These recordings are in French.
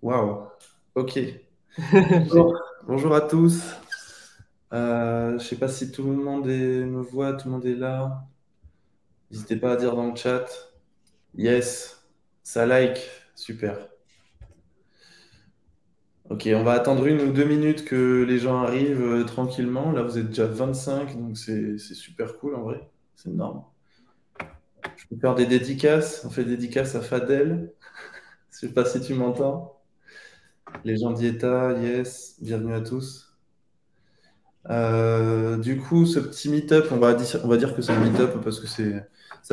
Waouh. Ok. Bonjour. Bonjour à tous. Je ne sais pas si tout le monde me voit, tout le monde est là. N'hésitez pas à dire dans le chat. Yes. Ça like. Super. Ok, on va attendre 1 ou 2 minutes que les gens arrivent tranquillement. Là, vous êtes déjà 25, donc c'est super cool en vrai. C'est énorme. Je peux faire des dédicaces. On fait des dédicaces à Fadel. Je sais pas si tu m'entends. Les gens d'IETA, yes. Bienvenue à tous. Du coup, ce petit meet-up, on va dire que c'est un meet-up parce que ça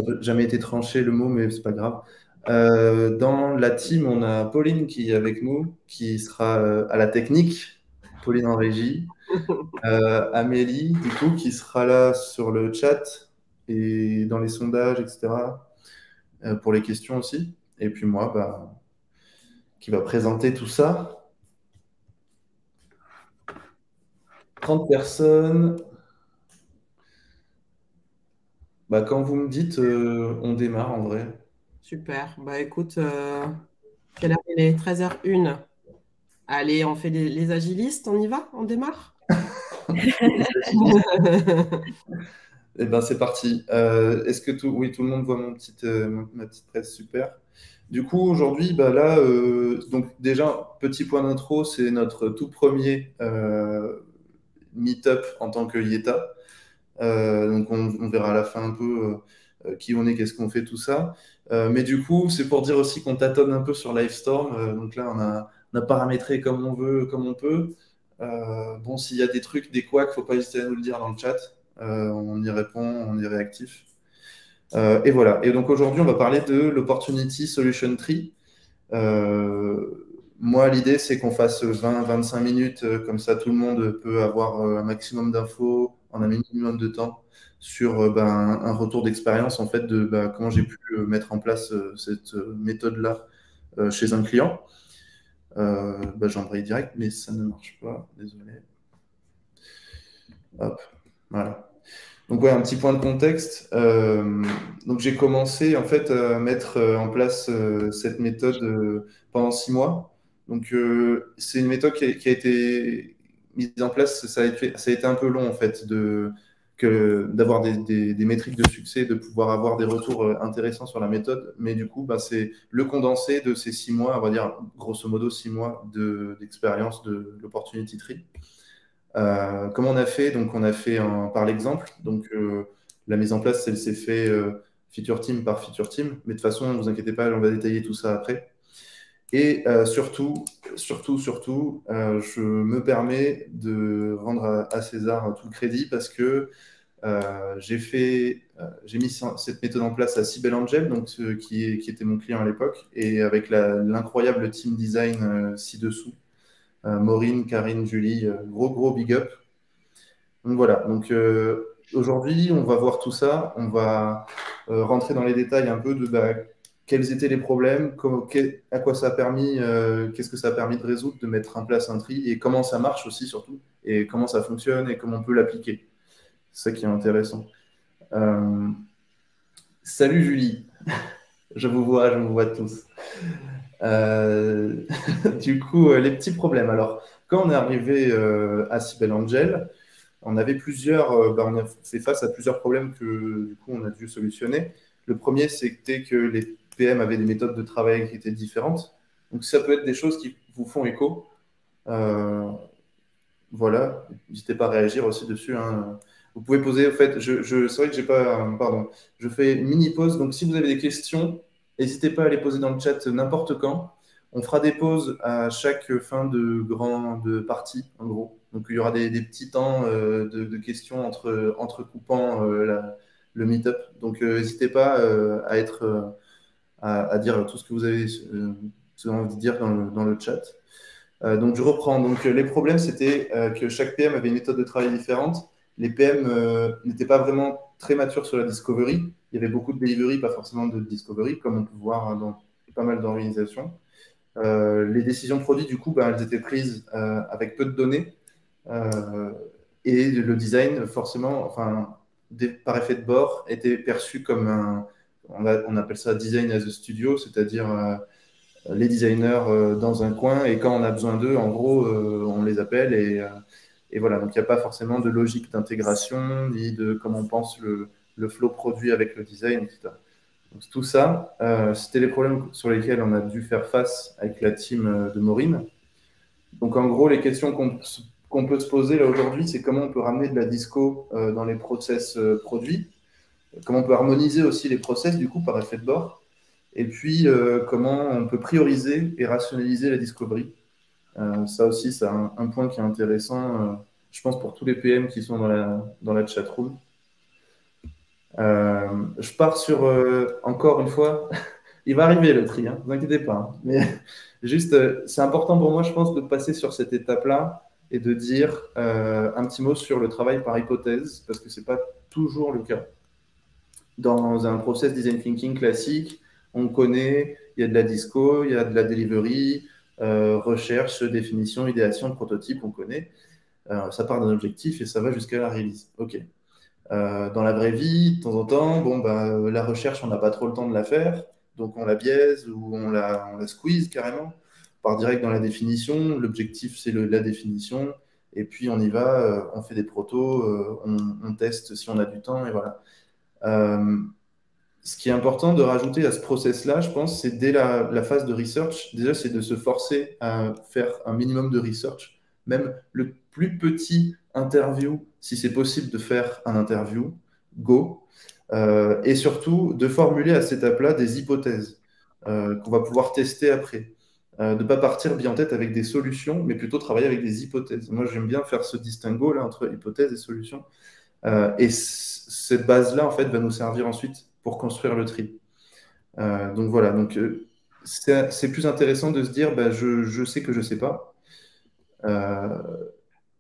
n'a jamais été tranché le mot, mais c'est pas grave. Dans la team, on a Pauline qui est avec nous, qui sera à la technique, Pauline en régie. Amélie, du coup, qui sera là sur le chat et dans les sondages, etc., pour les questions aussi. Et puis moi, bah, qui va présenter tout ça. 30 personnes. Bah, quand vous me dites, on démarre en vrai. Super. Bah écoute, quelle heure il est? 13h01. Allez, on fait les agilistes, on y va? On démarre? Eh ben, c'est parti. Est-ce que oui, tout le monde voit ma petite presse super. Du coup, aujourd'hui, bah là, donc déjà, petit point d'intro, c'est notre tout premier meet-up en tant que Yeta. Donc, on verra à la fin un peu qui on est, qu'est-ce qu'on fait, tout ça. Mais du coup, c'est pour dire aussi qu'on tâtonne un peu sur Livestorm. Donc là, on a paramétré comme on veut, comme on peut. Bon, s'il y a des trucs, des couacs, faut pas hésiter à nous le dire dans le chat. On y répond, on est réactif. Et voilà. Et donc aujourd'hui, on va parler de l'Opportunity Solution Tree. Moi, l'idée, c'est qu'on fasse 20-25 minutes, comme ça tout le monde peut avoir un maximum d'infos en un minimum de temps sur ben, un retour d'expérience en fait de ben, comment j'ai pu mettre en place cette méthode-là chez un client. Ben, j'embraye direct, mais ça ne marche pas, désolé. Hop, voilà. Donc ouais, un petit point de contexte. Donc j'ai commencé en fait à mettre en place cette méthode pendant 6 mois. Donc c'est une méthode qui a été mise en place. Ça a été un peu long en fait d'avoir des métriques de succès, de pouvoir avoir des retours intéressants sur la méthode. Mais du coup, bah, c'est le condensé de ces 6 mois, on va dire grosso modo 6 mois d'expérience de l'Opportunity Tree. Comment on a fait? Donc, on a fait par l'exemple. Donc, la mise en place, elle s'est fait feature team par feature team. Mais de toute façon, ne vous inquiétez pas, on va détailler tout ça après. Et surtout, je me permets de rendre à César tout le crédit parce que j'ai mis cette méthode en place à Sibel Angel, donc, qui était mon client à l'époque, et avec l'incroyable team design ci-dessous. Maureen, Karine, Julie, gros big up. Donc voilà, donc aujourd'hui, on va voir tout ça, on va rentrer dans les détails un peu de bah, quels étaient les problèmes, à quoi ça a permis, qu'est-ce que ça a permis de résoudre, de mettre en place un tri, et comment ça marche aussi surtout, et comment ça fonctionne, et comment on peut l'appliquer. C'est ça qui est intéressant. Euh, Salut Julie, je vous vois tous. Euh, du coup, les petits problèmes. Alors, quand on est arrivé à Cybele Angel, on avait on a fait face à plusieurs problèmes que du coup on a dû solutionner. Le premier, c'était que les PM avaient des méthodes de travail qui étaient différentes. Donc ça peut être des choses qui vous font écho. Euh, voilà, n'hésitez pas à réagir aussi dessus, hein. Vous pouvez poser, en fait, c'est vrai que j'ai pas, pardon, je fais une mini pause. Donc si vous avez des questions, n'hésitez pas à les poser dans le chat n'importe quand. On fera des pauses à chaque fin de partie, en gros. Donc, il y aura des petits temps de questions entrecoupant le meet-up. Donc, n'hésitez pas à dire tout ce que vous avez envie de dire dans le chat. Donc, je reprends. Donc, les problèmes, c'était que chaque PM avait une méthode de travail différente. Les PM n'étaient pas vraiment très matures sur la discovery. Il y avait beaucoup de delivery, pas forcément de discovery, comme on peut voir dans pas mal d'organisations. Les décisions produits, du coup, ben, elles étaient prises avec peu de données. Euh, et le design, forcément, enfin, par effet de bord, était perçu comme on appelle ça design as a studio, c'est-à-dire les designers dans un coin et quand on a besoin d'eux, en gros, on les appelle et voilà. Donc il n'y a pas forcément de logique d'intégration ni de comment on pense le flow produit avec le design, etc. Donc, tout ça, c'était les problèmes sur lesquels on a dû faire face avec la team de Maureen. Donc en gros, les questions qu'on peut se poser là aujourd'hui, c'est comment on peut ramener de la disco dans les process produits, comment on peut harmoniser aussi les process du coup par effet de bord, et puis comment on peut prioriser et rationaliser la discovery. Ça aussi, c'est un point qui est intéressant, je pense, pour tous les PM qui sont dans la chatroom. Je pars sur, encore une fois, il va arriver le tri, ne vous inquiétez pas. Hein. Mais juste, c'est important pour moi, je pense, de passer sur cette étape-là et de dire un petit mot sur le travail par hypothèse, parce que ce n'est pas toujours le cas. Dans un process design thinking classique, on connaît, il y a de la disco, il y a de la delivery, recherche, définition, idéation, prototype, on connaît. Ça part d'un objectif et ça va jusqu'à la release. OK. Dans la vraie vie, de temps en temps, bon, la recherche, on n'a pas trop le temps de la faire, donc on la biaise ou on la squeeze carrément. On part direct dans la définition, l'objectif c'est la définition, et puis on y va, on fait des protos, on teste si on a du temps, et voilà. Ce qui est important de rajouter à ce process-là, je pense, c'est dès la phase de research, déjà c'est de se forcer à faire un minimum de research, même le plus petit interview, si c'est possible de faire un interview, go. Et surtout, de formuler à cette étape-là des hypothèses qu'on va pouvoir tester après. De ne pas partir bien en tête avec des solutions, mais plutôt travailler avec des hypothèses. Moi, j'aime bien faire ce distinguo là, entre hypothèses et solutions. Et cette base-là, en fait, va nous servir ensuite pour construire le tri. Donc voilà, donc, c'est plus intéressant de se dire, je sais que je ne sais pas.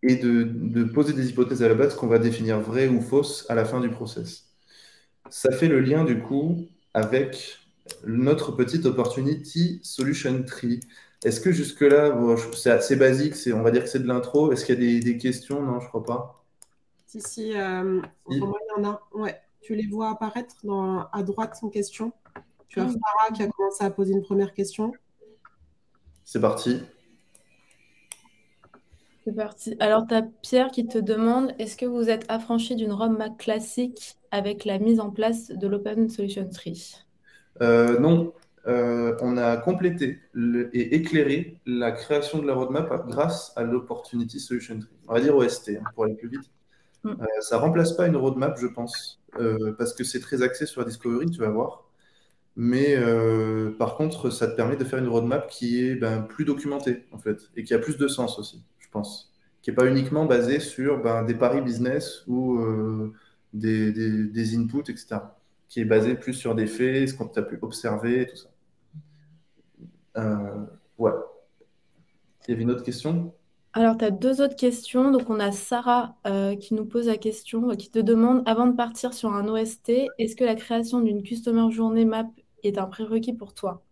Et de poser des hypothèses à la base qu'on va définir vraies ou fausses à la fin du process. Ça fait le lien du coup avec notre petite opportunity solution tree. Est-ce que jusque-là, bon, c'est assez basique, on va dire que c'est de l'intro. Est-ce qu'il y a des questions? Non, je crois pas. Si, si, Si. pour moi, il y en a. Ouais, tu les vois apparaître à droite sans question. Tu as Farah qui a commencé à poser une première question. C'est parti. C'est parti. Alors, tu as Pierre qui te demande, est-ce que vous êtes affranchi d'une roadmap classique avec la mise en place de l'Open Solution Tree? Non, on a complété et éclairé la création de la roadmap grâce à l'Opportunity Solution Tree. On va dire OST, pour aller plus vite. Ça ne remplace pas une roadmap, je pense, parce que c'est très axé sur la discovery, tu vas voir. Mais par contre, ça te permet de faire une roadmap qui est plus documentée, en fait, et qui a plus de sens aussi, je pense. Qui n'est pas uniquement basée sur des paris business ou des inputs, etc. Qui est basée plus sur des faits, ce qu'on a pu observer, tout ça. Ouais. Il y avait une autre question? Alors, tu as deux autres questions. Donc, on a Sarah qui nous pose la question, qui te demande, avant de partir sur un OST, est-ce que la création d'une Customer Journey Map est un prérequis pour toi?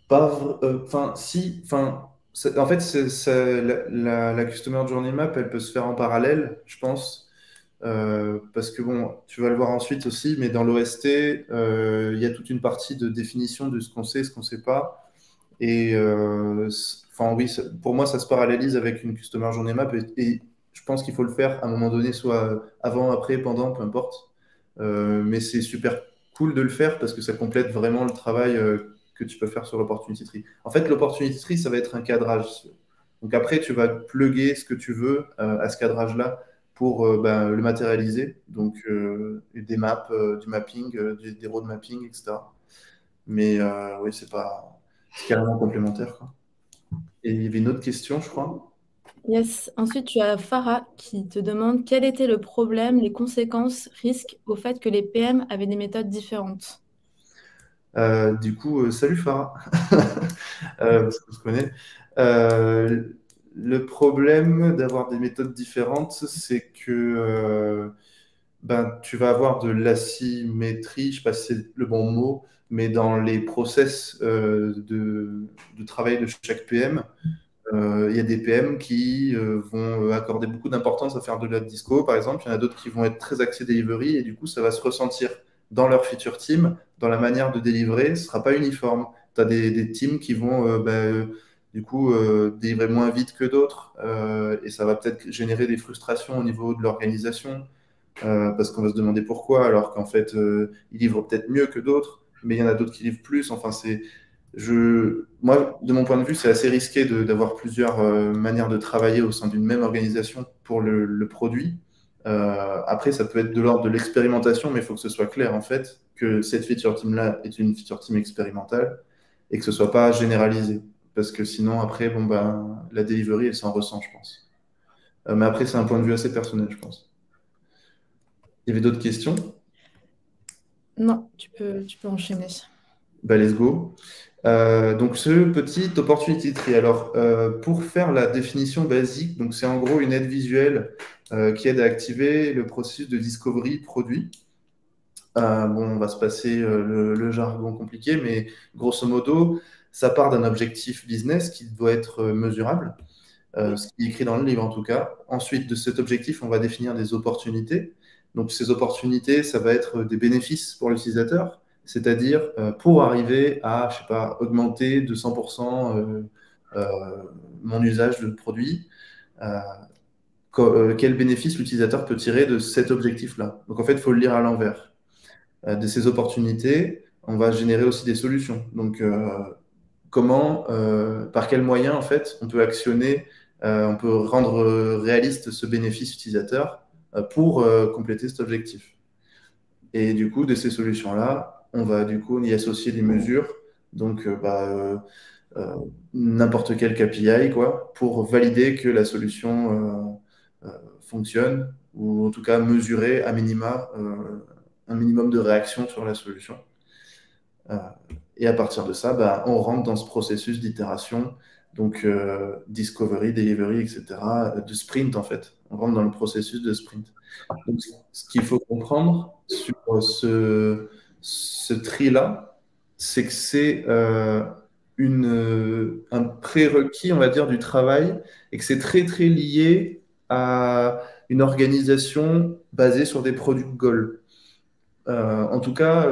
Enfin, si, enfin, en fait, la Customer Journey Map, elle peut se faire en parallèle, je pense, parce que bon, tu vas le voir ensuite aussi, mais dans l'OST, il y a toute une partie de définition de ce qu'on sait, ce qu'on ne sait pas, et enfin oui, pour moi, ça se parallélise avec une Customer Journey Map, et je pense qu'il faut le faire à un moment donné, soit avant, après, pendant, peu importe, mais c'est super cool de le faire parce que ça complète vraiment le travail que tu peux faire sur l'Opportunity Tree. En fait, l'Opportunity Tree, ça va être un cadrage. Donc après, tu vas plugger ce que tu veux à ce cadrage-là pour le matérialiser. Donc des maps, du mapping, des road mapping, etc. Mais oui, c'est carrément complémentaire, quoi. Et il y avait une autre question, je crois. Yes. Ensuite, tu as Farah qui te demande quel était le problème, les conséquences, risques au fait que les PM avaient des méthodes différentes. Du coup, salut Farah, parce qu'on se connaît. Le problème d'avoir des méthodes différentes, c'est que tu vas avoir de l'asymétrie, je ne sais pas si c'est le bon mot, mais dans les process de travail de chaque PM, il y a des PM qui vont accorder beaucoup d'importance à faire de la disco, par exemple. Il y en a d'autres qui vont être très axés delivery, et du coup, ça va se ressentir dans leur feature team, dans la manière de délivrer, ce ne sera pas uniforme. Tu as des teams qui vont du coup délivrer moins vite que d'autres et ça va peut-être générer des frustrations au niveau de l'organisation parce qu'on va se demander pourquoi, alors qu'en fait, ils livrent peut-être mieux que d'autres, mais il y en a d'autres qui livrent plus. Enfin, moi, de mon point de vue, c'est assez risqué d'avoir plusieurs manières de travailler au sein d'une même organisation pour le produit. Après, ça peut être de l'ordre de l'expérimentation, mais il faut que ce soit clair en fait que cette feature team-là est une feature team expérimentale et que ce soit pas généralisé. Parce que sinon, après, bon, ben, la delivery, elle s'en ressent, je pense. Mais après, c'est un point de vue assez personnel, je pense. Il y avait d'autres questions? Non, tu peux enchaîner. Bah, let's go. Donc, ce petit opportunity tree. Alors, pour faire la définition basique, donc c'est en gros une aide visuelle qui aide à activer le processus de discovery produit. Bon, on va se passer le jargon compliqué, mais grosso modo, ça part d'un objectif business qui doit être mesurable, ce qui est écrit dans le livre en tout cas. Ensuite, de cet objectif, on va définir des opportunités. Donc, ces opportunités, ça va être des bénéfices pour l'utilisateur, c'est-à-dire pour arriver à, je sais pas, augmenter de 100% mon usage de produit, quel bénéfice l'utilisateur peut tirer de cet objectif-là. Donc, en fait, il faut le lire à l'envers. De ces opportunités, on va générer aussi des solutions. Donc, par quels moyens, en fait, on peut actionner, on peut rendre réaliste ce bénéfice utilisateur pour compléter cet objectif. Et du coup, de ces solutions-là, on va du coup y associer des mesures, donc n'importe quel KPI, quoi, pour valider que la solution fonctionne, ou en tout cas mesurer à minima un minimum de réaction sur la solution. Et à partir de ça, bah, on rentre dans ce processus d'itération, donc discovery, delivery, etc., de sprint en fait. On rentre dans le processus de sprint. Donc, ce qu'il faut comprendre sur ce tri-là, c'est que c'est un prérequis, on va dire, du travail et que c'est très, très lié à une organisation basée sur des product goals. En tout cas,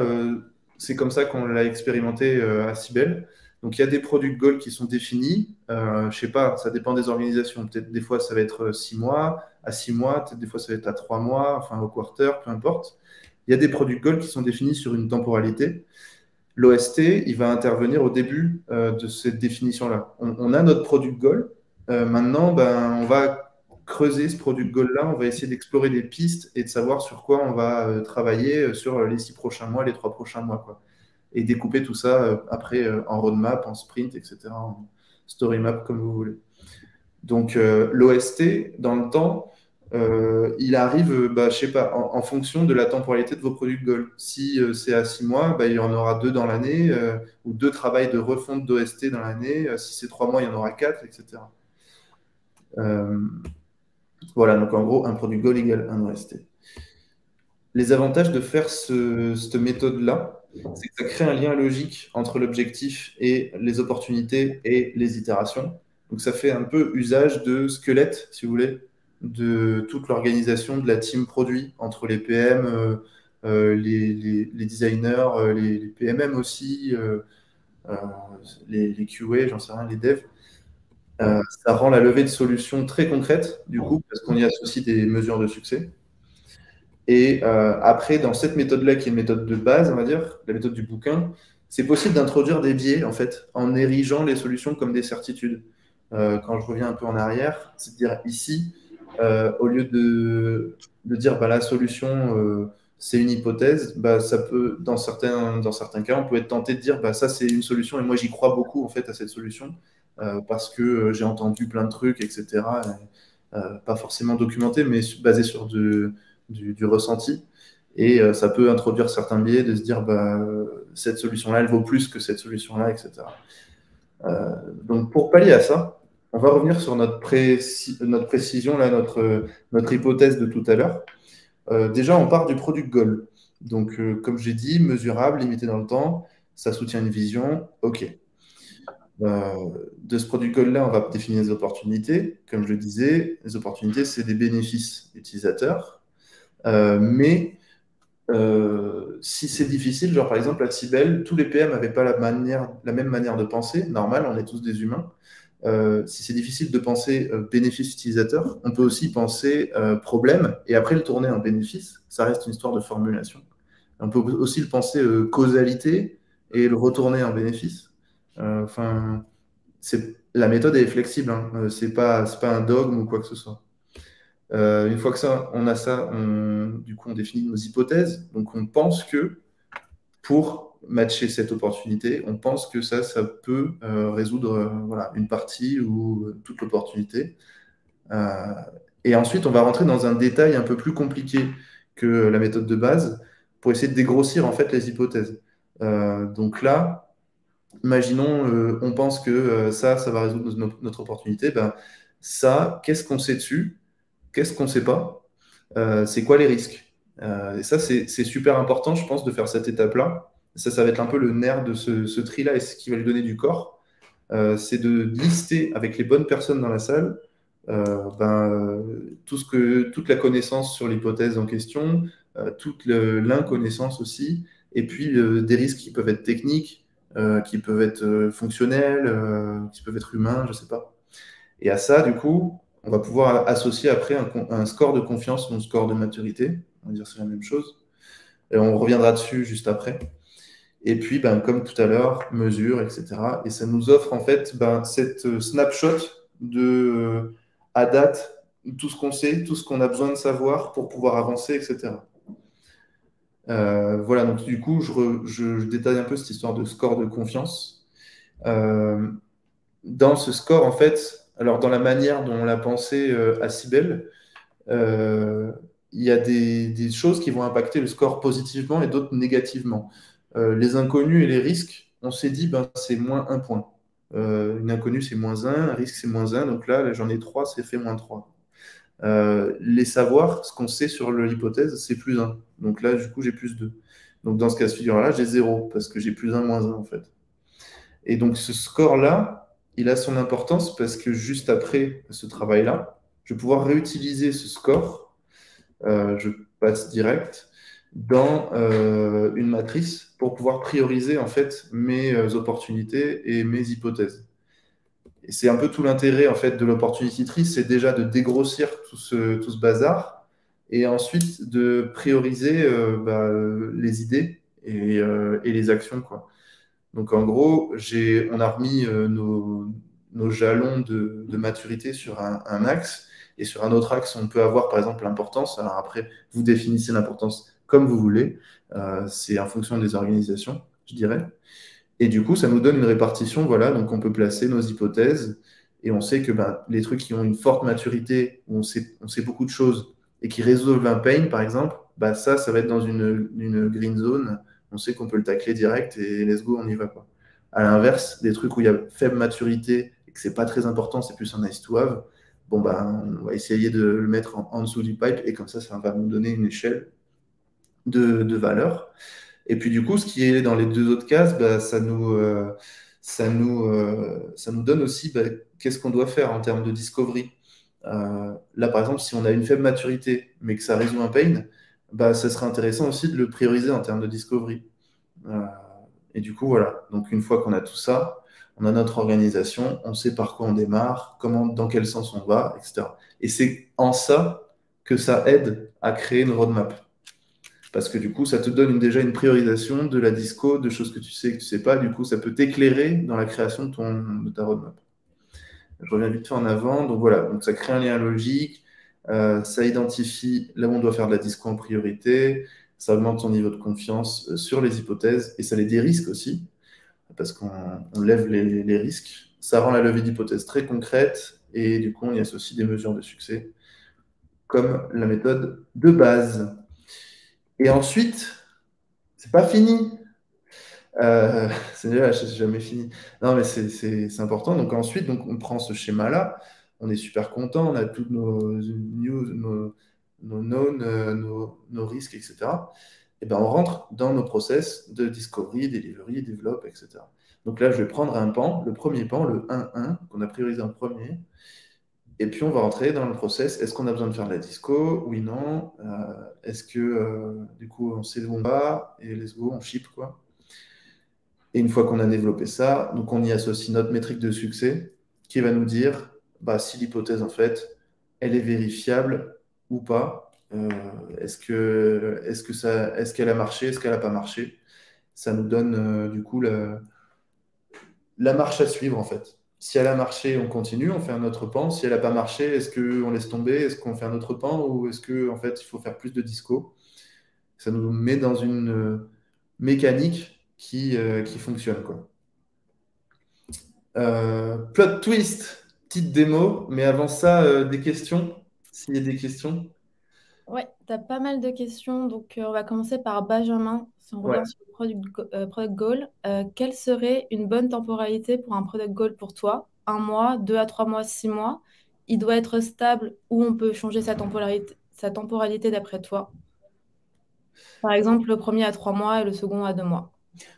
c'est comme ça qu'on l'a expérimenté à Cybele. Donc, il y a des product goals qui sont définis. Je ne sais pas, ça dépend des organisations. Peut-être des fois, ça va être 6 mois, à 6 mois, peut-être des fois, ça va être à 3 mois, enfin au quarter, peu importe. Il y a des product goals qui sont définis sur une temporalité. L'OST, il va intervenir au début de cette définition-là. On a notre product goal. Maintenant, ben, on va creuser ce product goal-là, on va essayer d'explorer des pistes et de savoir sur quoi on va travailler sur les 6 prochains mois, les 3 prochains mois, quoi. Et découper tout ça après en roadmap, en sprint, etc., en story map, comme vous voulez. Donc, l'OST, dans le temps, il arrive, bah, je sais pas, en fonction de la temporalité de vos product goals. Si c'est à 6 mois, bah, il y en aura 2 dans l'année, ou 2 travails de refonte d'OST dans l'année. Si c'est 3 mois, il y en aura 4, etc. Voilà, donc en gros, un product goal égale un OST. Les avantages de faire cette méthode-là, c'est que ça crée un lien logique entre l'objectif et les opportunités et les itérations. Donc ça fait un peu usage de squelette, si vous voulez, de toute l'organisation de la team produit, entre les PM, les designers, les PMM aussi, les QA, j'en sais rien, les devs. Ça rend la levée de solutions très concrète, du coup, parce qu'on y associe des mesures de succès. Et après, dans cette méthode-là, qui est une méthode de base, on va dire, la méthode du bouquin, c'est possible d'introduire des biais, en fait, en érigeant les solutions comme des certitudes. Quand je reviens un peu en arrière, c'est de dire ici, au lieu de dire bah, la solution, c'est une hypothèse, bah, ça peut, dans certains cas, on peut être tenté de dire bah, ça, c'est une solution et moi, j'y crois beaucoup, en fait, à cette solution. Parce que j'ai entendu plein de trucs, etc. Pas forcément documenté, mais basé sur du ressenti. Et ça peut introduire certains biais de se dire bah, cette solution-là, elle vaut plus que cette solution-là, etc. Donc pour pallier à ça, on va revenir sur notre précision, là, notre hypothèse de tout à l'heure. Déjà, on part du product goal. Donc, comme j'ai dit, mesurable, limité dans le temps, ça soutient une vision, OK. De ce product goal-là, on va définir les opportunités. Comme je le disais, les opportunités, c'est des bénéfices utilisateurs. Mais si c'est difficile, genre par exemple à Cybele, tous les PM n'avaient pas la même manière de penser, normal, on est tous des humains. Si c'est difficile de penser bénéfice utilisateur, on peut aussi penser problème et après le tourner en bénéfice. Ça reste une histoire de formulation. On peut aussi le penser causalité et le retourner en bénéfice. Enfin, la méthode est flexible, hein. C'est pas un dogme ou quoi que ce soit. Une fois que on a ça, du coup, on définit nos hypothèses. Donc, on pense que pour matcher cette opportunité, on pense que ça peut résoudre voilà, une partie ou toute l'opportunité. Et ensuite, on va rentrer dans un détail un peu plus compliqué que la méthode de base pour essayer de dégrossir en fait les hypothèses. Donc là, imaginons, on pense que ça va résoudre notre opportunité. Ben, ça, qu'est-ce qu'on sait dessus? Qu'est-ce qu'on ne sait pas? C'est quoi les risques? Et ça, c'est super important, je pense, de faire cette étape-là. Ça va être un peu le nerf de ce tri-là et ce qui va lui donner du corps. C'est de lister avec les bonnes personnes dans la salle toute la connaissance sur l'hypothèse en question, toute l'inconnaissance aussi, et puis des risques qui peuvent être techniques, qui peuvent être fonctionnels, qui peuvent être humains, je ne sais pas. Et à ça, du coup, on va pouvoir associer après un score de confiance ou un score de maturité. On va dire que c'est la même chose. Et on reviendra dessus juste après. Et puis, comme tout à l'heure, mesure, etc. Et ça nous offre en fait cette snapshot de, à date, tout ce qu'on sait, tout ce qu'on a besoin de savoir pour pouvoir avancer, etc. Voilà, donc du coup, je détaille un peu cette histoire de score de confiance. Dans ce score, en fait, alors dans la manière dont on l'a pensé à Cybele, il y a des choses qui vont impacter le score positivement et d'autres négativement. Les inconnus et les risques, on s'est dit, c'est moins 1 point. Une inconnue, c'est moins 1, un risque, c'est moins 1. Donc là, j'en ai 3, c'est fait moins 3. Les savoirs, ce qu'on sait sur l'hypothèse, c'est plus 1. Donc là, du coup, j'ai plus 2. Donc dans ce cas de figure-là, j'ai 0 parce que j'ai plus 1, moins 1 en fait. Et donc ce score-là, il a son importance parce que juste après ce travail-là, je vais pouvoir réutiliser ce score, je passe direct, dans une matrice pour pouvoir prioriser en fait mes opportunités et mes hypothèses. Et c'est un peu tout l'intérêt en fait de l'opportunity tree, c'est déjà de dégrossir tout ce bazar et ensuite de prioriser les idées et les actions, quoi. Donc en gros, on a remis nos jalons de maturité sur un axe et sur un autre axe, on peut avoir par exemple l'importance. Alors après, vous définissez l'importance comme vous voulez. C'est en fonction des organisations, je dirais. Et du coup, ça nous donne une répartition. Voilà, donc on peut placer nos hypothèses et on sait que les trucs qui ont une forte maturité, où on sait beaucoup de choses et qui résolvent un pain, par exemple, ça va être dans une green zone. On sait qu'on peut le tacler direct et let's go, on y va, quoi. À l'inverse, des trucs où il y a faible maturité et que c'est pas très important, c'est plus un nice to have, on va essayer de le mettre en dessous du pipe et comme ça va nous donner une échelle de valeur. Et puis du coup, ce qui est dans les deux autres cases, ça nous donne aussi qu'est-ce qu'on doit faire en termes de discovery. Là, par exemple, si on a une faible maturité, mais que ça résout un pain, ça serait intéressant aussi de le prioriser en termes de discovery. Et du coup, voilà. Donc, une fois qu'on a tout ça, on a notre organisation, on sait par quoi on démarre, dans quel sens on va, etc. Et c'est en ça que ça aide à créer une roadmap. Parce que du coup, ça te donne déjà une priorisation de la disco, de choses que tu sais sais pas. Du coup, ça peut t'éclairer dans la création de ta roadmap. Je reviens vite fait en avant. Donc voilà, donc ça crée un lien logique, ça identifie là où on doit faire de la disco en priorité, ça augmente son niveau de confiance sur les hypothèses et ça les dérisque aussi, parce qu'on lève les risques. Ça rend la levée d'hypothèses très concrète et du coup, on y associe des mesures de succès, comme la méthode de base. Et ensuite, c'est pas fini. C'est jamais fini. Non, mais c'est important. Donc ensuite, on prend ce schéma-là, on est super content, on a tous nos news, nos knowns, nos risques, etc. Et ben on rentre dans nos process de discovery, delivery, develop, etc. Donc là, je vais prendre un pan, le premier pan, le 1-1, qu'on a priorisé en premier, Et puis, on va rentrer dans le process. Est-ce qu'on a besoin de faire de la disco? Oui, non. Est-ce que, du coup, on sait où on va et let's go, on ship, quoi. Et une fois qu'on a développé ça, donc on y associe notre métrique de succès qui va nous dire si l'hypothèse, en fait, elle est vérifiable ou pas. Est-ce qu'elle a marché? Est-ce qu'elle n'a pas marché? Ça nous donne, du coup, la marche à suivre, en fait. Si elle a marché, on continue, on fait un autre pan. Si elle n'a pas marché, est-ce qu'on laisse tomber? Est-ce qu'on fait un autre pan? Ou est-ce qu'en fait, il faut faire plus de disco? Ça nous met dans une mécanique qui fonctionne, quoi. Plot twist, petite démo, mais avant ça, des questions, s'il y a des questions. Ouais, tu as pas mal de questions. Donc, on va commencer par Benjamin. Si on Ouais. revient sur le product goal, quelle serait une bonne temporalité pour un product goal pour toi? 1 mois, 2 à 3 mois, 6 mois? Il doit être stable ou on peut changer sa temporalité d'après toi? Par exemple, le premier à 3 mois et le second à 2 mois.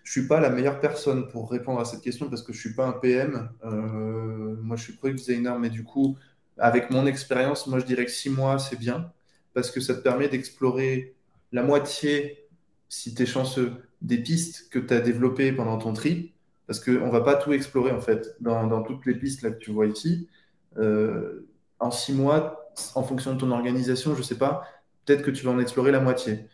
Je suis pas la meilleure personne pour répondre à cette question parce que je suis pas un PM. Moi, je suis product designer, mais du coup, avec mon expérience, moi, je dirais que 6 mois, c'est bien parce que ça te permet d'explorer la moitié, si tu es chanceux, des pistes que tu as développées pendant ton tri. Parce qu'on va pas tout explorer, en fait, dans toutes les pistes là, que tu vois ici. En 6 mois, en fonction de ton organisation, je sais pas, peut-être que tu vas en explorer la moitié.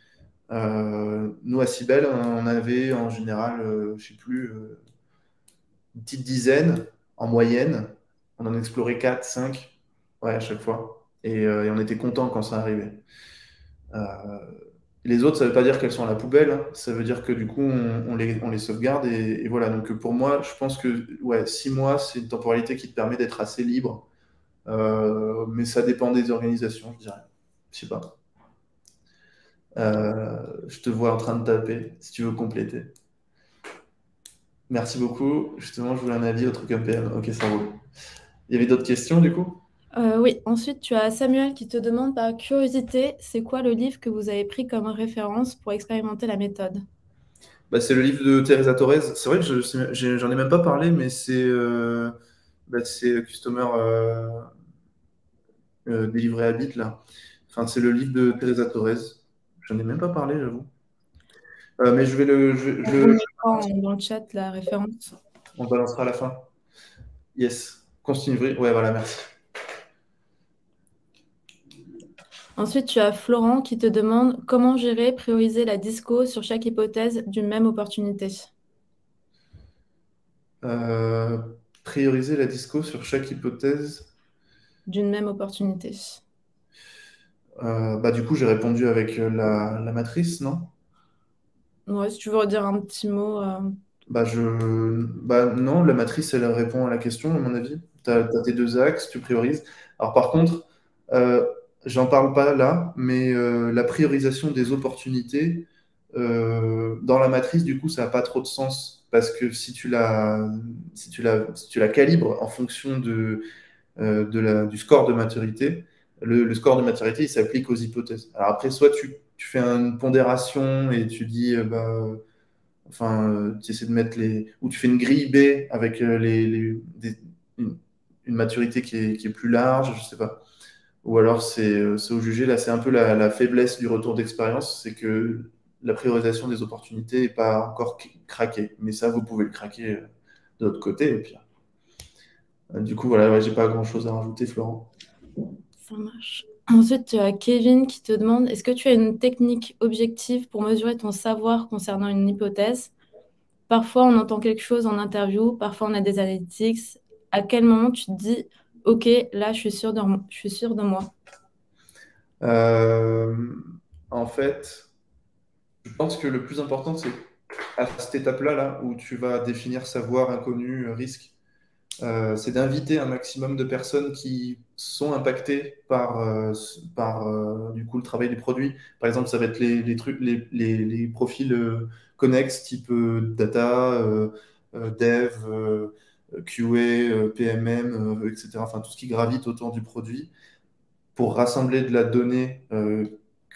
Nous, à Cybele, on avait en général, je sais plus, une petite dizaine en moyenne. On en explorait 4, 5, ouais, à chaque fois. Et on était content quand ça arrivait. Euh, les autres, ça ne veut pas dire qu'elles sont à la poubelle, hein. Ça veut dire que du coup, on les sauvegarde. Et voilà. Donc pour moi, je pense que ouais, 6 mois, c'est une temporalité qui te permet d'être assez libre. Mais ça dépend des organisations, je dirais. Je sais pas. Je te vois en train de taper, si tu veux compléter. Merci beaucoup. Justement, je voulais un avis au truc MPM. Ok, ça roule. Il y avait d'autres questions du coup? Oui, ensuite, tu as Samuel qui te demande par curiosité, c'est quoi le livre que vous avez pris comme référence pour expérimenter la méthode? C'est le livre de Teresa Torres. C'est vrai que j'en ai même pas parlé, mais c'est Customer Delivery Habit là. Enfin, c'est le livre de Teresa Torres. J'en ai même pas parlé, j'avoue. Mais je vais On mettra dans le chat la référence. on balancera à la fin. Yes. Continue. Ouais, voilà, merci. Ensuite, tu as Florent qui te demande comment gérer, prioriser la disco sur chaque hypothèse d'une même opportunité. Prioriser la disco sur chaque hypothèse. D'une même opportunité. Du coup, j'ai répondu avec la matrice, non? Ouais, si tu veux redire un petit mot. Non, la matrice, elle répond à la question, à mon avis. Tu as tes deux axes, tu priorises. Alors, par contre, euh, j'en parle pas là, mais la priorisation des opportunités, dans la matrice, du coup, ça n'a pas trop de sens. Parce que si tu la calibres en fonction du score de maturité, le score de maturité, il s'applique aux hypothèses. Alors après, soit tu fais une pondération et tu dis, tu essaies de mettre ou tu fais une grille B avec une maturité qui est plus large, je sais pas. Ou alors c'est au jugé. Là, c'est un peu la faiblesse du retour d'expérience, c'est que la priorisation des opportunités n'est pas encore craquée. Mais ça, vous pouvez le craquer de l'autre côté. Et puis, du coup, voilà, ouais, j'ai pas grand-chose à rajouter, Florent. Ça marche. Ensuite, tu as Kevin qui te demande, est-ce que tu as une technique objective pour mesurer ton savoir concernant une hypothèse? Parfois, on entend quelque chose en interview, parfois on a des analytics. À quel moment tu te dis, OK, là, je suis sûr de moi? Euh, En fait, je pense que le plus important, c'est à cette étape-là, là, où tu vas définir savoir, inconnu, risque, c'est d'inviter un maximum de personnes qui sont impactées par du coup, le travail des produits. Par exemple, ça va être les trucs, les profils connexes type data, dev, QA, PMM, etc. Enfin, tout ce qui gravite autour du produit pour rassembler de la donnée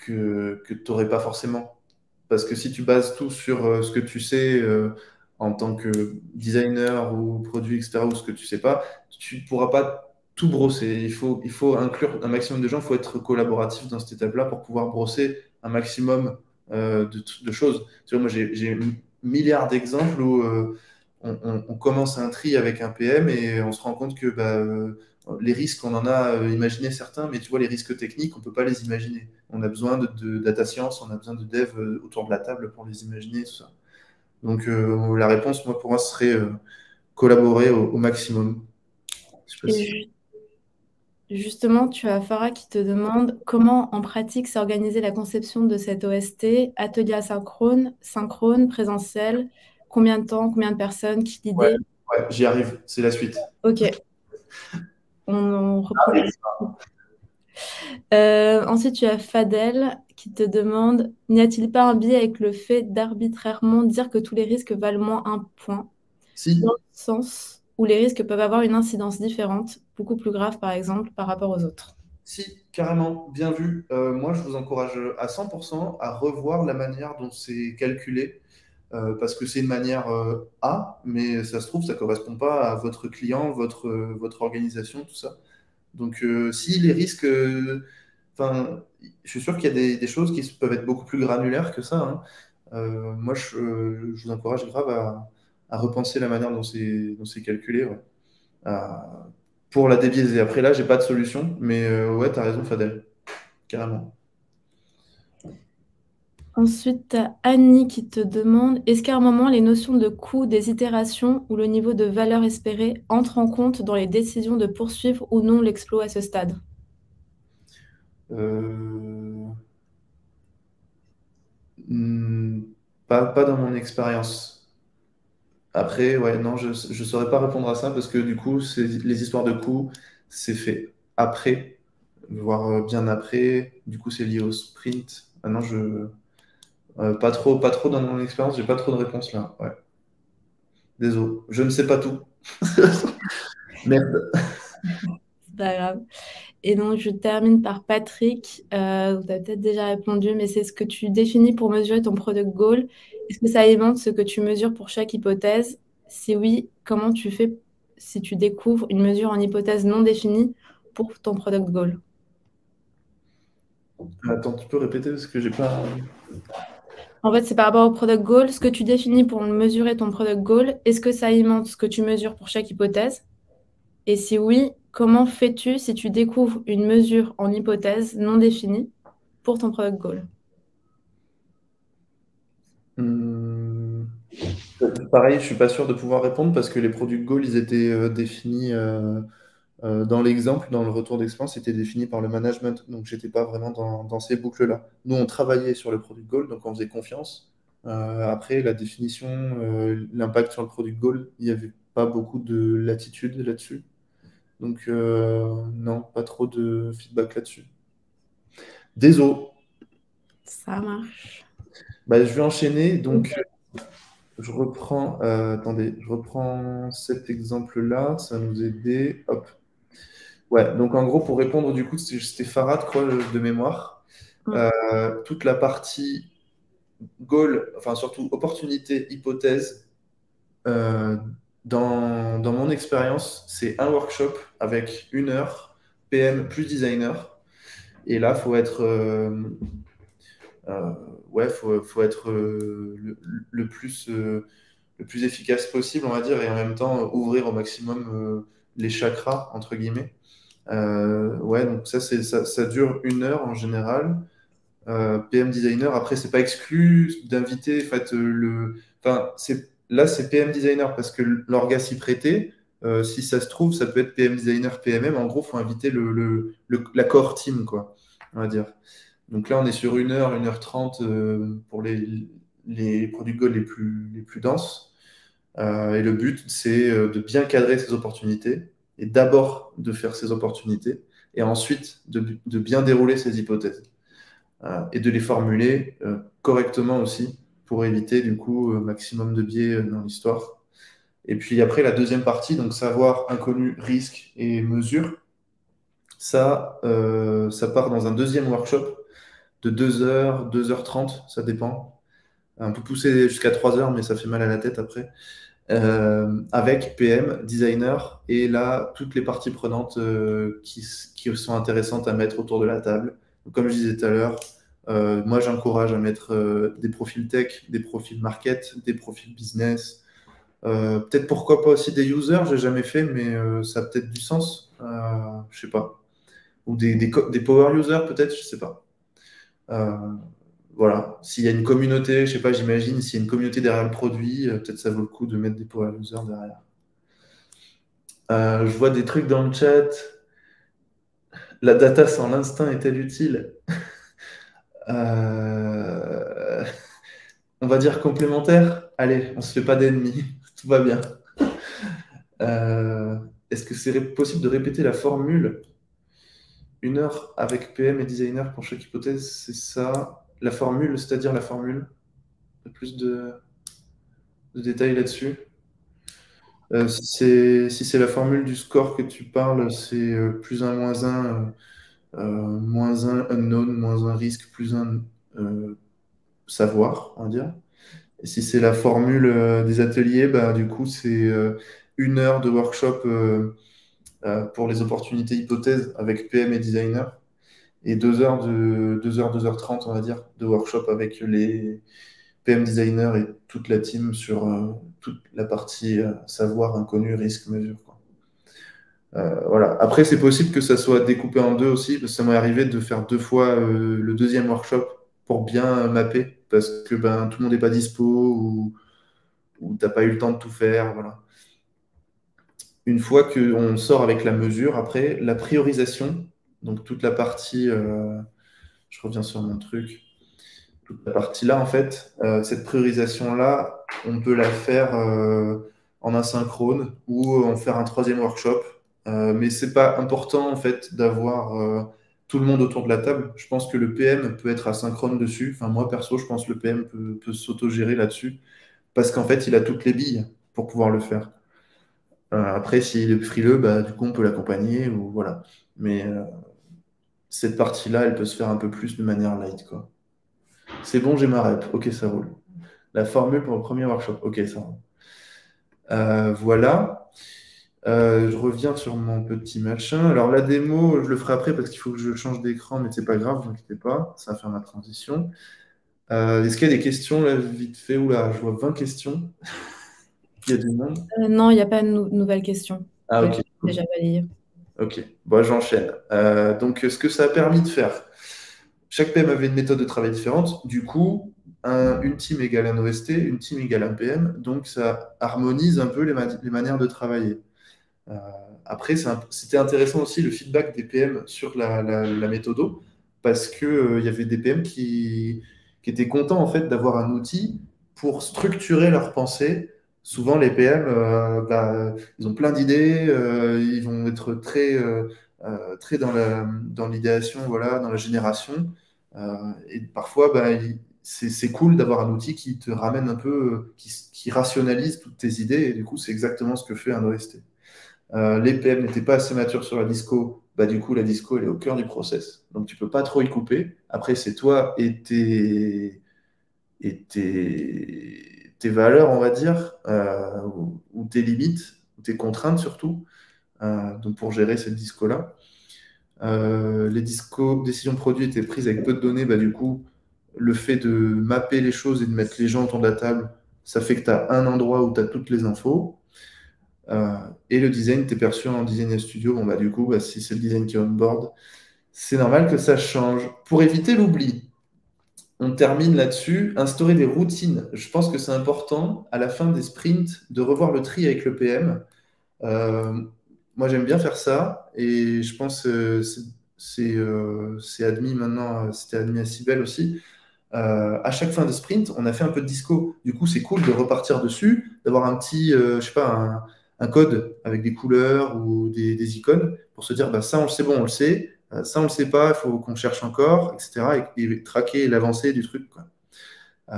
que tu n'aurais pas forcément. Parce que si tu bases tout sur ce que tu sais en tant que designer ou produit, etc., ou ce que tu sais pas, tu ne pourras pas tout brosser. Il faut inclure un maximum de gens, il faut être collaboratif dans cette étape-là pour pouvoir brosser un maximum de choses. Tu vois, moi, j'ai un milliard d'exemples où on commence un tri avec un PM et on se rend compte que les risques, on en a imaginé certains, mais tu vois, les risques techniques, on ne peut pas les imaginer. On a besoin de data science, on a besoin de dev autour de la table pour les imaginer, tout ça. Donc, la réponse, moi, pour moi, serait collaborer au maximum. Je sais pas si- Et justement, tu as Farah qui te demande comment en pratique s'organiser la conception de cette OST, atelier asynchrone, synchrone, présentiel, combien de temps, combien de personnes, qui Ouais, l'idée. ouais, j'y arrive, c'est la suite. Ok, on reprend. Ensuite, tu as Fadel qui te demande, n'y a-t-il pas un biais avec le fait d'arbitrairement dire que tous les risques valent moins un point, Si, dans le sens où les risques peuvent avoir une incidence différente, beaucoup plus grave par exemple, par rapport aux autres? si, carrément, bien vu. Moi, je vous encourage à 100% à revoir la manière dont c'est calculé, parce que c'est une manière A, mais ça se trouve, ça ne correspond pas à votre client, votre organisation, tout ça. Donc, si les risques, enfin, je suis sûr qu'il y a des choses qui peuvent être beaucoup plus granulaires que ça, hein. Moi, je vous encourage grave à repenser la manière dont c'est calculé, ouais. À- pour la débiaiser. Après, là, j'ai pas de solution, mais ouais, tu as raison, Fadel, carrément. Ensuite, tu as Annie qui te demande, est-ce qu'à un moment, les notions de coût des itérations ou le niveau de valeur espérée entrent en compte dans les décisions de poursuivre ou non l'exploit à ce stade? Euh, hmm, pas dans mon expérience. Après, ouais, non, je ne saurais pas répondre à ça parce que du coup, les histoires de coûts, c'est fait après, voire bien après. Du coup, c'est lié au sprint. Ah non, pas trop dans mon expérience, j'ai pas trop de réponses là. Ouais. Désolé, je ne sais pas tout. Merde. C'est pas grave. Et donc, je termine par Patrick. Tu as peut-être déjà répondu, mais c'est ce que tu définis pour mesurer ton product goal. Est-ce que ça alimente ce que tu mesures pour chaque hypothèse? Si oui, comment tu fais si tu découvres une mesure en hypothèse non définie pour ton product goal? Attends, tu peux répéter parce que j'ai pas. En fait, c'est par rapport au product goal. Ce que tu définis pour mesurer ton product goal, est-ce que ça alimente ce que tu mesures pour chaque hypothèse? Et si oui, comment fais-tu si tu découvres une mesure en hypothèse non définie pour ton product goal? Hmm, pareil, je suis pas sûr de pouvoir répondre parce que les product goals, ils étaient définis dans l'exemple, dans le retour d'expérience, c'était défini par le management. Donc, j'étais pas vraiment dans ces boucles-là. Nous, on travaillait sur le product goal, donc on faisait confiance. Après, la définition, l'impact sur le product goal, il n'y avait pas beaucoup de latitude là-dessus. Donc, non, pas trop de feedback là-dessus. Désolé. Ça marche. Bah, je vais enchaîner. Donc, attendez, je reprends cet exemple-là, ça va nous aider. Hop. Ouais, donc en gros, pour répondre, du coup, c'était Farad, quoi, de mémoire. Mm. Toute la partie goal, enfin surtout opportunité, hypothèse, euh, dans mon expérience, c'est un workshop avec 1 heure, PM plus designer. Et là, euh, ouais, faut être le plus, le plus efficace possible, on va dire, et en même temps ouvrir au maximum les chakras, entre guillemets. Ouais, donc ça dure 1 heure en général. PM designer, après, c'est pas exclu d'inviter, en fait, là, c'est PM designer parce que l'orga s'y prêtait. Si ça se trouve, ça peut être PM designer, PMM. En gros, il faut inviter la core team, quoi, on va dire. Donc là, on est sur 1 heure, 1 heure 30 pour les produits goals les plus denses. Et le but, c'est de bien cadrer ces opportunités et d'abord de faire ces opportunités et ensuite de bien dérouler ces hypothèses et de les formuler correctement aussi pour éviter du coup maximum de biais dans l'histoire. Et puis après, la deuxième partie, donc savoir, inconnu, risque et mesure, ça part dans un deuxième workshop de 2 heures, 2h30, ça dépend. Un peu poussé jusqu'à 3 heures, mais ça fait mal à la tête après. avec PM, designer, et là, toutes les parties prenantes qui sont intéressantes à mettre autour de la table. Donc, comme je disais tout à l'heure, moi, j'encourage à mettre des profils tech, des profils market, des profils business. Peut-être pourquoi pas aussi des users, j'ai jamais fait, mais ça a peut-être du sens. Je sais pas. Ou des power users, peut-être, je sais pas. Euh, voilà. S'il y a une communauté, je sais pas, j'imagine, s'il y a une communauté derrière le produit, peut-être ça vaut le coup de mettre des power users derrière. Je vois des trucs dans le chat. La data sans l'instinct est-elle utile? Euh, On va dire complémentaire. Allez, on se fait pas d'ennemis. Tout va bien. Euh, Est-ce que c'est possible de répéter la formule? 1 heure avec PM et designer pour chaque hypothèse, c'est ça. La formule, c'est-à-dire la formule. Plus de détails là-dessus. Si c'est la formule du score que tu parles, c'est plus un, moins un unknown, moins un risque, plus un savoir, on va dire. Et si c'est la formule des ateliers, bah, du coup, c'est 1 heure de workshop pour les opportunités hypothèses avec PM et designer, et 2 heures, 2h30, on va dire, de workshop avec les PM designers et toute la team sur toute la partie savoir, inconnu, risque, mesure, quoi. Voilà. Après, c'est possible que ça soit découpé en deux aussi, parce que ça m'est arrivé de faire 2 fois le deuxième workshop pour bien mapper, parce que ben, tout le monde n'est pas dispo ou t'as pas eu le temps de tout faire. Voilà. Une fois qu'on sort avec la mesure, après, la priorisation, donc toute la partie, je reviens sur mon truc, toute la partie là, en fait, cette priorisation-là, on peut la faire en asynchrone ou en faire un troisième workshop. Mais c'est pas important, en fait, d'avoir tout le monde autour de la table. Je pense que le PM peut être asynchrone dessus. Enfin, moi, perso, je pense que le PM peut s'auto-gérer là-dessus parce qu'en fait, il a toutes les billes pour pouvoir le faire. Après, s'il est frileux, bah, du coup, on peut l'accompagner ou voilà. Mais cette partie-là, elle peut se faire un peu plus de manière light, quoi. C'est bon, j'ai ma rep. Ok, ça roule. La formule pour le premier workshop. Ok, ça roule. Voilà. Je reviens sur mon petit machin. Alors, la démo, je le ferai après parce qu'il faut que je change d'écran, mais c'est pas grave, ne vous inquiétez pas. Ça va faire ma transition. Est-ce qu'il y a des questions, là, vite fait? Oula, je vois 20 questions. Il y a du monde. Non, il n'y a pas de nouvelles questions. Ah, Je ok. l'ai déjà balayé. Ok, bon, j'enchaîne. Donc, ce que ça a permis de faire, chaque PM avait une méthode de travail différente. Du coup, une team égale un OST, une team égale un PM. Donc, ça harmonise un peu les manières de travailler. Euh, Après, c'était intéressant aussi le feedback des PM sur la méthodo, parce que, il y avait des PM qui étaient contents en fait d'avoir un outil pour structurer leur pensée. Souvent, les PM, bah, ils ont plein d'idées, ils vont être très dans l'idéation, voilà, dans la génération. Et parfois, bah, c'est cool d'avoir un outil qui te ramène un peu, qui rationalise toutes tes idées, et du coup, c'est exactement ce que fait un OST. Les PM n'étaient pas assez matures sur la disco, bah, du coup, la disco, elle est au cœur du process. Donc, tu peux pas trop y couper. Après, c'est toi et tes valeurs, on va dire, ou tes limites, ou tes contraintes surtout, donc pour gérer cette disco-là. Les décisions produits étaient prises avec peu de données, bah, du coup, le fait de mapper les choses et de mettre les gens autour de la table, ça fait que tu as un endroit où tu as toutes les infos. Et le design, tu es perçu en design studio. Bon, bah, du coup, bah, si c'est le design qui est on board, c'est normal que ça change. Pour éviter l'oubli, on termine là-dessus. Instaurer des routines. Je pense que c'est important à la fin des sprints de revoir le tri avec le PM. Euh, Moi, j'aime bien faire ça et je pense que c'est admis maintenant, c'était admis à Cybele aussi. À chaque fin de sprint, on a fait un peu de disco. Du coup, c'est cool de repartir dessus, d'avoir un petit, je sais pas, un code avec des couleurs ou des icônes pour se dire, bah, ça, on le sait, bon, on le sait. Ça, on le sait pas, il faut qu'on cherche encore, etc. Et traquer l'avancée du truc, quoi.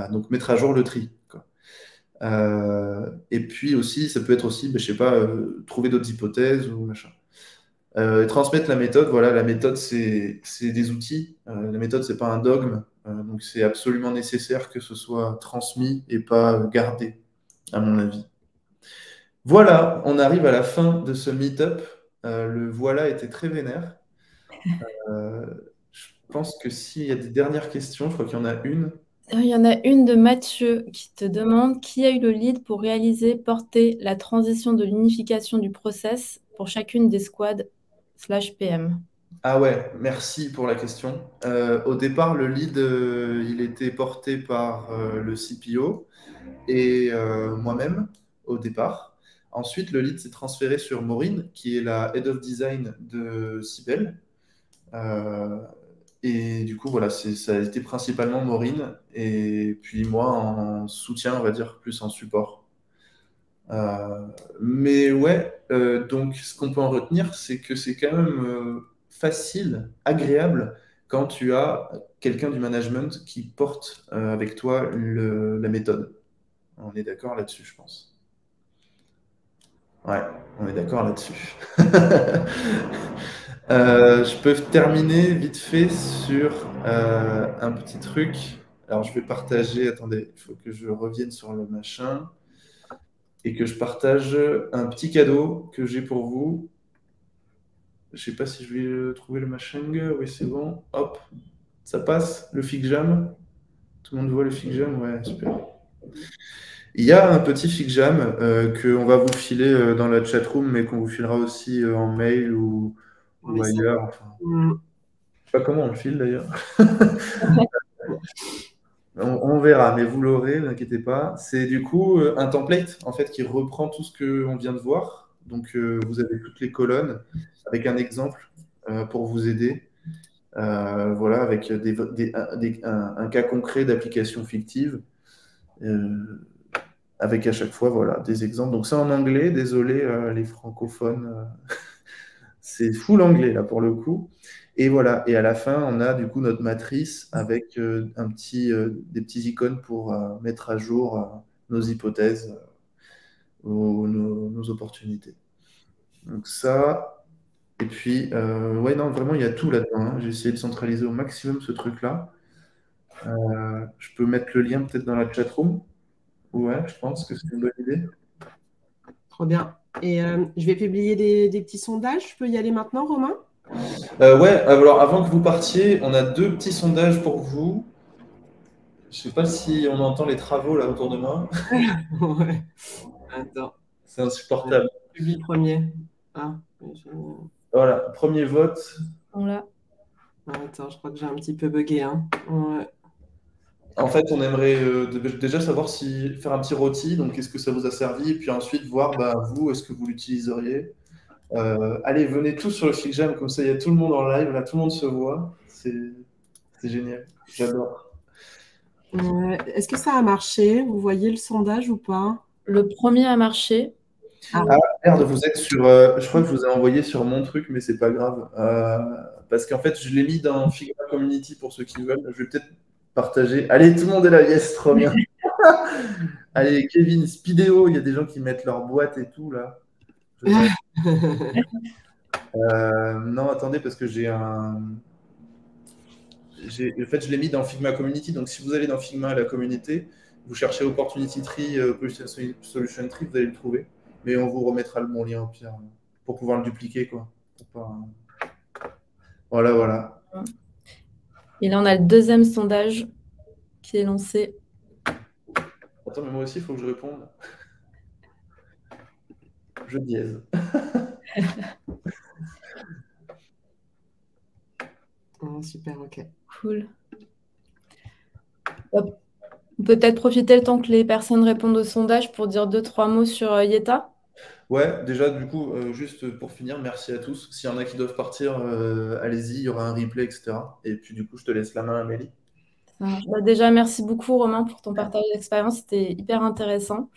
Donc, mettre à jour le tri, quoi. Et puis aussi, ça peut être aussi, bah, je sais pas, trouver d'autres hypothèses ou machin. Et transmettre la méthode, voilà, la méthode, c'est des outils. La méthode, c'est pas un dogme. Donc, c'est absolument nécessaire que ce soit transmis et pas gardé, à mon avis. Voilà, on arrive à la fin de ce meet-up. Le voilà était très vénère. Euh, je pense que s'il y a des dernières questions, je crois qu'il y en a une. Il y en a une de Mathieu qui te demande qui a eu le lead pour réaliser, porter la transition de l'unification du process pour chacune des squads/PM. Ah ouais, merci pour la question. Au départ, le lead, il était porté par le CPO et moi-même au départ. Ensuite, le lead s'est transféré sur Maureen, qui est la Head of Design de Cybele. Et du coup, voilà, ça a été principalement Maureen et puis moi en soutien, on va dire, plus en support. Mais ouais, donc ce qu'on peut en retenir, c'est que c'est quand même facile, agréable quand tu as quelqu'un du management qui porte avec toi la méthode. On est d'accord là-dessus, je pense. Ouais, on est d'accord là-dessus. Je peux terminer vite fait sur un petit truc. Alors, je vais partager. Attendez, il faut que je revienne sur le machin et que je partage un petit cadeau que j'ai pour vous. Je sais pas si je vais trouver le machin. Oui, c'est bon. Hop, ça passe. Le Fig Jam. Tout le monde voit le Fig Jam? Ouais, super. Il y a un petit Fig Jam qu'on va vous filer dans la chatroom, mais qu'on vous filera aussi en mail ou ailleurs. Enfin, je sais pas comment on le file d'ailleurs. On verra, mais vous l'aurez, ne vous inquiétez pas. C'est du coup un template en fait qui reprend tout ce qu'on vient de voir. Donc vous avez toutes les colonnes avec un exemple pour vous aider. Voilà, avec un cas concret d'application fictive. Avec à chaque fois voilà, des exemples. Donc c'est en anglais, désolé les francophones, c'est full anglais là pour le coup. Et voilà, et à la fin, on a du coup notre matrice avec des petits icônes pour mettre à jour nos hypothèses ou nos opportunités. Donc ça, et puis, ouais, non, vraiment, il y a tout là-dedans, hein. J'ai essayé de centraliser au maximum ce truc-là. Je peux mettre le lien peut-être dans la chatroom. Ouais, je pense que c'est une bonne idée. Trop bien. Et je vais publier des petits sondages. Je peux y aller maintenant, Romain? Ouais, alors avant que vous partiez, on a deux petits sondages pour vous. Je sais pas si on entend les travaux là autour de moi. Ouais. Attends. C'est insupportable. Je publie le premier. Voilà, premier vote. Voilà. Attends, je crois que j'ai un petit peu bugué, hein. Ouais. En fait, on aimerait déjà savoir si faire un petit rôti, donc est-ce que ça vous a servi, et puis ensuite voir, bah, vous, est-ce que vous l'utiliseriez. Allez, venez tous sur le Fig Jam, comme ça il y a tout le monde en live, là tout le monde se voit. C'est génial, j'adore. Est-ce que ça a marché? Vous voyez le sondage ou pas? Le premier a marché. Ah merde, vous êtes sur. Je crois que je vous ai envoyé sur mon truc, mais c'est pas grave. Parce qu'en fait, je l'ai mis dans Figma Community pour ceux qui veulent. Je vais peut-être partager. Allez, tout le monde est là, yes, trop bien. Allez, Kevin, Speedéo, il y a des gens qui mettent leur boîte et tout là. Non, attendez, parce que j'ai un. En fait, je l'ai mis dans Figma Community. Donc, si vous allez dans Figma, la communauté, vous cherchez Opportunity Tree, Solution Tree, vous allez le trouver. Mais on vous remettra le bon lien au pire pour pouvoir le dupliquer, quoi. Voilà, voilà. Et là, on a le deuxième sondage qui est lancé. Attends, mais moi aussi, il faut que je réponde. Je dièse. Super, ok. Cool. Hop. On peut peut-être profiter le temps que les personnes répondent au sondage pour dire 2-3 mots sur Yeta. Ouais, déjà, du coup, juste pour finir, merci à tous. S'il y en a qui doivent partir, allez-y, il y aura un replay, etc. Et puis, du coup, je te laisse la main, Amélie. Bah, déjà, merci beaucoup, Romain, pour ton partage d'expérience. C'était hyper intéressant.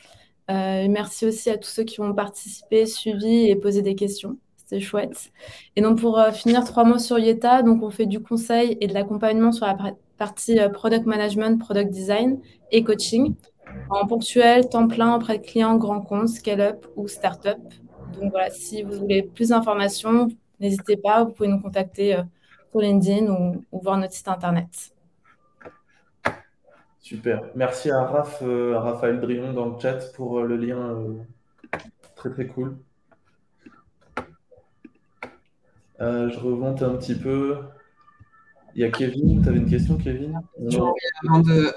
Et merci aussi à tous ceux qui ont participé, suivi et posé des questions. C'était chouette. Et donc, pour finir, 3 mots sur Yeta. Donc, on fait du conseil et de l'accompagnement sur la partie product management, product design et coaching en ponctuel, temps plein auprès de clients, grands comptes, scale-up ou start-up. Donc, voilà, si vous voulez plus d'informations, n'hésitez pas. Vous pouvez nous contacter sur LinkedIn ou voir notre site internet. Super. Merci à Raphaël Drion dans le chat pour le lien Très, très cool. Je remonte un petit peu. Il y a Kevin. Tu avais une question, Kevin? Non.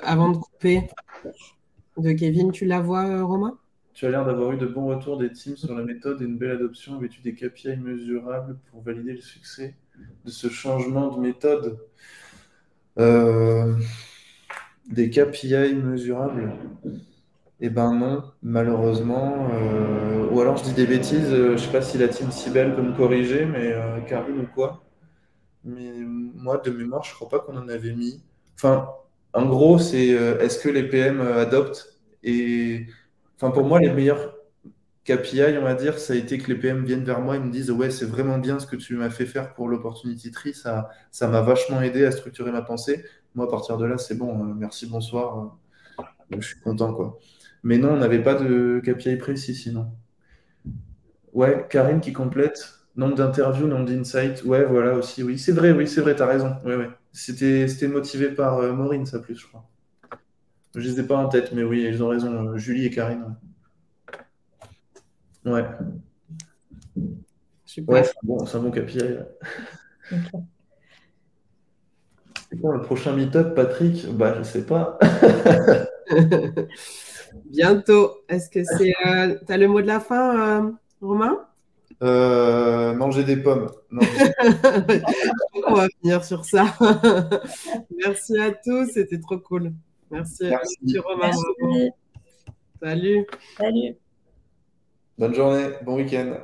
Avant de couper de Kevin, tu la vois, Romain? Tu as l'air d'avoir eu de bons retours des teams sur la méthode et une belle adoption. Avais-tu des KPI mesurables pour valider le succès de ce changement de méthode? Des KPI mesurables? Eh ben non, malheureusement. Ou alors je dis des bêtises, je sais pas si la team Cybelle peut me corriger, mais Karine ou quoi. Mais moi, de mémoire, je crois pas qu'on en avait mis. Enfin, en gros, c'est est-ce que les PM adoptent? Et enfin, pour moi, les meilleurs KPI, on va dire, ça a été que les PM viennent vers moi et me disent ouais, c'est vraiment bien ce que tu m'as fait faire pour l'Opportunity Tree, ça m'a vachement aidé à structurer ma pensée. Moi, à partir de là, c'est bon, merci, bonsoir, je suis content, quoi. Mais non, on n'avait pas de KPI précis sinon. Ouais, Karine qui complète. Nombre d'interviews, nombre d'insights. Ouais, voilà aussi, oui. Oui, c'est vrai, t'as raison. Ouais, ouais. C'était motivé par Maureen, ça plus, je crois. Je les ai pas en tête, mais oui, ils ont raison. Julie et Karine. Ouais. Super. Ouais, c'est un bon KPI. Ok. C'est quoi le prochain meet-up, Patrick? Bah, je sais pas. Bientôt. Est-ce que t'as le mot de la fin, Romain? Manger des pommes. Non, On va finir sur ça. Merci à tous, c'était trop cool. Merci, Merci. Romain. Bravo. Merci. Salut. Salut. Bonne journée, bon week-end.